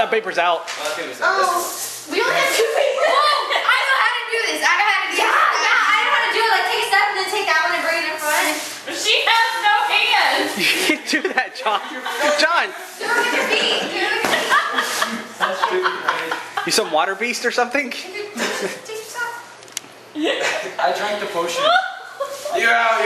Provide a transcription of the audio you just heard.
that paper's out. Oh, we only have 2 papers. Whoa, I know how to do this. I know how to do this. Yeah, I know how to do it. Like, take a step and then take that one and bring it in front. She has no hands. You can't do that, John. John, Do it with your feet. Do it with your feet. you some water beast or something? Take your top. I drank the potion. You're out.